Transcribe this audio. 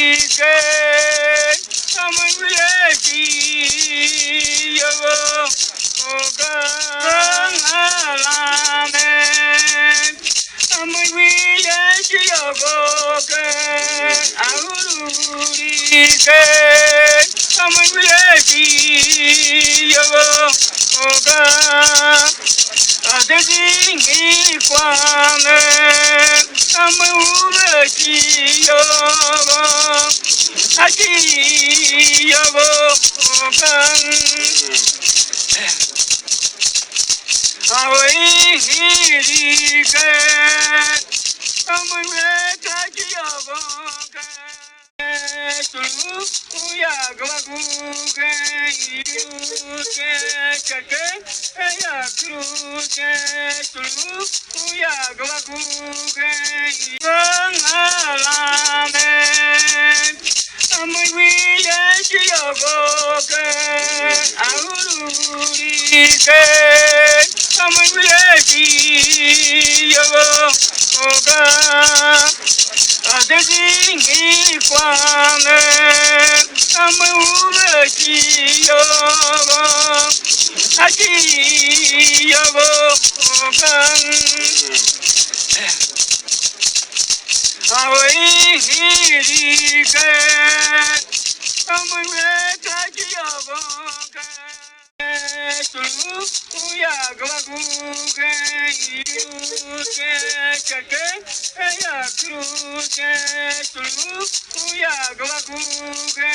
ke amwile ki yogo ogalame amwile ki yogo ke ahururi ke amwile ki yogo ogalame Adedingi kwame amure kiyogo akiyogo kan awirike amure kiyogo kan Uya gwaguge iruke kake ya kruke uya gwaguge irangalame amwiye kiyogoke ahururike amwiye kiyogoke Adedingi kwame amure kiyogo akiyogo kan awirike amure kiyogo Uya gwaguge iruke kake ya kruke uya gwaguge